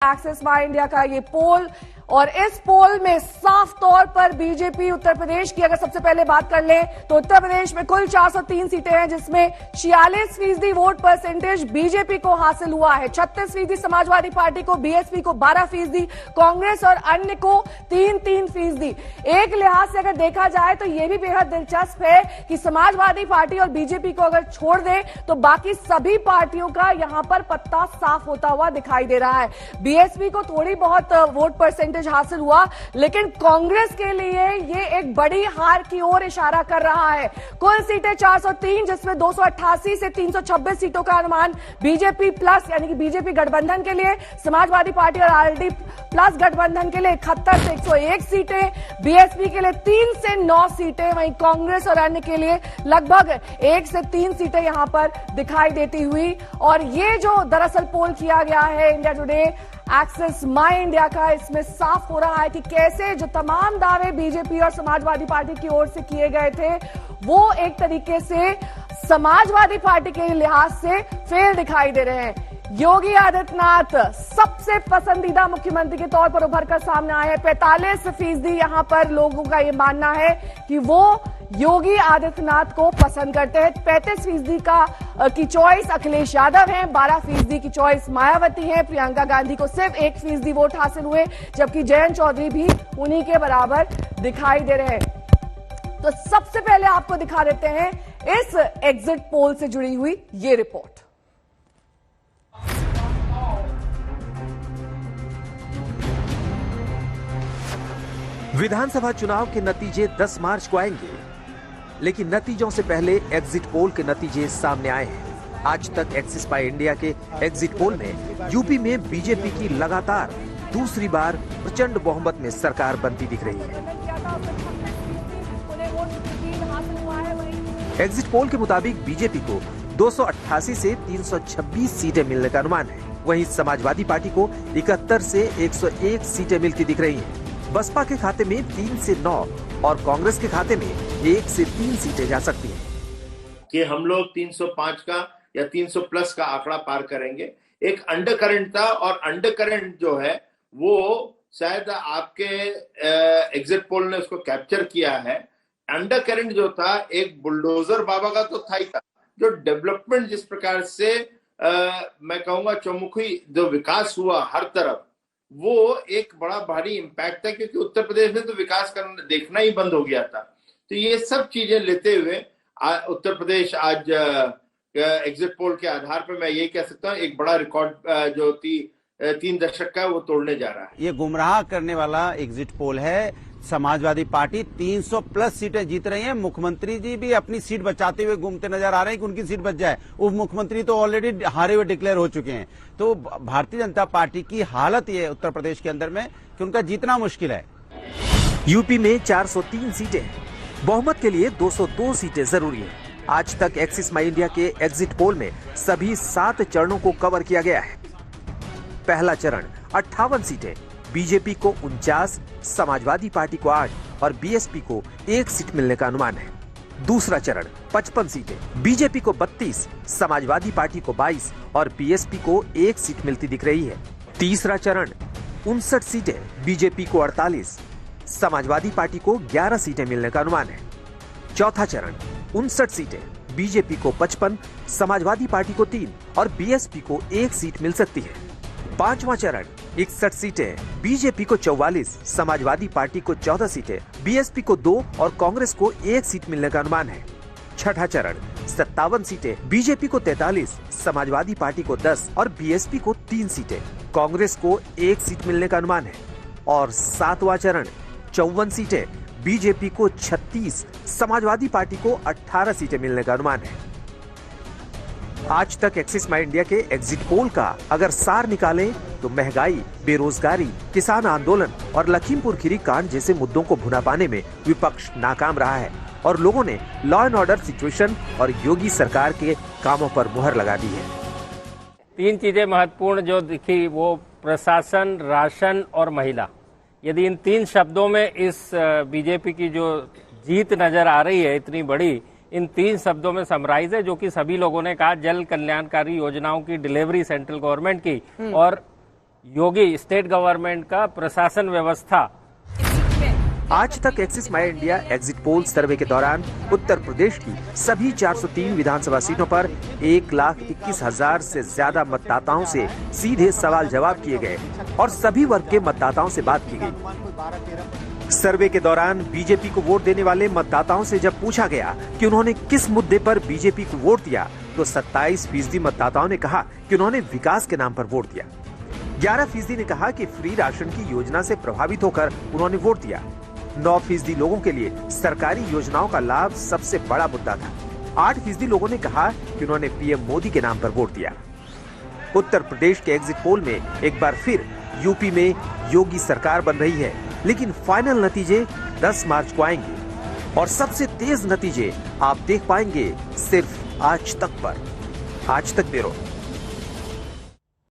Axis My India का ये पोल और इस पोल में साफ तौर पर बीजेपी उत्तर प्रदेश की अगर सबसे पहले बात कर लें तो उत्तर प्रदेश में कुल 403 सीटें हैं जिसमें 46% वोट परसेंटेज बीजेपी को हासिल हुआ है। 36% समाजवादी पार्टी को, बीएसपी को 12%, कांग्रेस और अन्य को 3-3%। एक लिहाज से अगर देखा जाए तो यह भी बेहद दिलचस्प है कि समाजवादी पार्टी और बीजेपी को अगर छोड़ दें तो बाकी सभी पार्टियों का यहां पर पत्ता साफ होता हुआ दिखाई दे रहा है। बीएसपी को थोड़ी बहुत वोट परसेंटेज हासिल हुआ, लेकिन कांग्रेस के लिए यह एक बड़ी हार की ओर इशारा कर रहा है। कुल सीटें 403 जिसमें 288 से 326 सीटों का अनुमान बीजेपी प्लस यानी कि बीजेपी गठबंधन के लिए, समाजवादी पार्टी और आरएलडी प्लस गठबंधन के लिए 71 से 101 सीटें, बीएसपी के लिए 3 से 9 सीटें, वहीं कांग्रेस और अन्य के लिए लगभग 1 से 3 सीटें यहां पर दिखाई देती हुई। और ये जो दरअसल पोल किया गया है India today axis My India का, इसमें साफ हो रहा है कि कैसे जो तमाम दावे बीजेपी और समाजवादी पार्टी की ओर से किए गए थे वो एक तरीके से समाजवादी पार्टी के लिहाज से फेल दिखाई दे रहे हैं। योगी आदित्यनाथ सबसे पसंदीदा मुख्यमंत्री के तौर पर उभर कर सामने आए हैं। 45% यहां पर लोगों का यह मानना है कि वो योगी आदित्यनाथ को पसंद करते हैं। 35% की चॉइस अखिलेश यादव है, 12% की चॉइस मायावती है, प्रियंका गांधी को सिर्फ 1% वोट हासिल हुए, जबकि जयंत चौधरी भी उन्हीं के बराबर दिखाई दे रहे हैं। तो सबसे पहले आपको दिखा देते हैं इस एग्जिट पोल से जुड़ी हुई ये रिपोर्ट। विधानसभा चुनाव के नतीजे 10 मार्च को आएंगे, लेकिन नतीजों से पहले एग्जिट पोल के नतीजे सामने आए हैं। आज तक एक्सिस माई इंडिया के एग्जिट पोल में यूपी में बीजेपी की लगातार दूसरी बार प्रचंड बहुमत में सरकार बनती दिख रही है। एग्जिट पोल के मुताबिक बीजेपी को 288 से 326 सीटें मिलने का अनुमान है। वहीं समाजवादी पार्टी को 71 से 101 सीटें मिलती दिख रही हैं। बसपा के खाते में 3 से 9 और कांग्रेस के खाते में 1 से 3 सीटें जा सकती हैं। कि हम लोग 305 का या 300 प्लस का आंकड़ा पार करेंगे। एक अंडर करंट था और अंडर करंट जो है वो शायद आपके एग्जिट पोल ने उसको कैप्चर किया है। अंडर करंट जो था एक बुलडोजर बाबा का तो था ही था, जो डेवलपमेंट जिस प्रकार से मैं कहूंगा चौमुखी जो विकास हुआ हर तरफ, वो एक बड़ा भारी इम्पैक्ट है, क्योंकि उत्तर प्रदेश में तो विकास करना देखना ही बंद हो गया था। तो ये सब चीजें लेते हुए उत्तर प्रदेश आज एग्जिट पोल के आधार पर मैं यही कह सकता हूँ एक बड़ा रिकॉर्ड जो 3 दशक का वो तोड़ने जा रहा है। ये गुमराह करने वाला एग्जिट पोल है। समाजवादी पार्टी 300 प्लस सीटें जीत रही है। मुख्यमंत्री जी भी अपनी सीट बचाते हुए घूमते नजर आ रहे हैं कि उनकी सीट बच जाए। उप मुख्यमंत्री तो ऑलरेडी हारे हुए डिक्लेयर हो चुके हैं। तो भारतीय जनता पार्टी की हालत ये उत्तर प्रदेश के अंदर में कि उनका जीतना मुश्किल है। यूपी में 403 सीटें हैं। बहुमत के लिए 202 सीटें जरूरी है। आज तक एक्सिस माई इंडिया के एग्जिट पोल में सभी 7 चरणों को कवर किया गया है। पहला चरण 58 सीटें, बीजेपी को 49, समाजवादी पार्टी को 8 और बीएसपी को 1 सीट मिलने का अनुमान है। दूसरा चरण 55 सीटें, बीजेपी को 32, समाजवादी पार्टी को 22 और बीएसपी को 1 सीट मिलती दिख रही है। तीसरा चरण 59 सीटें, बीजेपी को 48, समाजवादी पार्टी को 11 सीटें मिलने का अनुमान है। चौथा चरण 59 सीटें, बीजेपी को 55, समाजवादी पार्टी को 3 और बीएसपी को 1 सीट मिल सकती है। पांचवा चरण 61 सीटें, बीजेपी को 44, समाजवादी पार्टी को 14 सीटें, बीएसपी को 2 और कांग्रेस को 1 सीट मिलने का अनुमान है। छठा चरण 57 सीटें, बीजेपी को 43, समाजवादी पार्टी को 10 और बीएसपी को 3 सीटें, कांग्रेस को 1 सीट मिलने का अनुमान है। और सातवां चरण 54 सीटें, बीजेपी को 36, समाजवादी पार्टी को 18 सीटें मिलने का अनुमान है। आज तक एक्सिस माई इंडिया के एग्जिट पोल का अगर सार निकालें तो महंगाई, बेरोजगारी, किसान आंदोलन और लखीमपुर खीरी कांड जैसे मुद्दों को भुना पाने में विपक्ष नाकाम रहा है और लोगों ने लॉ एंड ऑर्डर सिचुएशन और योगी सरकार के कामों पर मुहर लगा दी है। 3 चीजें महत्वपूर्ण जो दिखी वो प्रशासन, राशन और महिला। यदि इन 3 शब्दों में इस बीजेपी की जो जीत नजर आ रही है इतनी बड़ी, इन 3 शब्दों में समराइज है, जो कि सभी लोगों ने कहा, जल कल्याणकारी योजनाओं की डिलीवरी सेंट्रल गवर्नमेंट की और योगी स्टेट गवर्नमेंट का प्रशासन व्यवस्था। Aaj Tak Axis My India exit poll survey के दौरान उत्तर प्रदेश की सभी 403 विधानसभा सीटों पर 1,21,000 से ज्यादा मतदाताओं से सीधे सवाल जवाब किए गए और सभी वर्ग के मतदाताओं से बात की गई। सर्वे के दौरान बीजेपी को वोट देने वाले मतदाताओं से जब पूछा गया कि उन्होंने किस मुद्दे पर बीजेपी को वोट दिया, तो 27% मतदाताओं ने कहा कि उन्होंने विकास के नाम पर वोट दिया। 11% ने कहा कि फ्री राशन की योजना से प्रभावित होकर उन्होंने वोट दिया। 9% लोगों के लिए सरकारी योजनाओं का लाभ सबसे बड़ा मुद्दा था। 8% लोगों ने कहा कि उन्होंने पीएम मोदी के नाम पर वोट दिया। उत्तर प्रदेश के एग्जिट पोल में एक बार फिर यूपी में योगी सरकार बन रही है, लेकिन फाइनल नतीजे 10 मार्च को आएंगे और सबसे तेज नतीजे आप देख पाएंगे सिर्फ आज तक पर। आज तक ब्यूरो।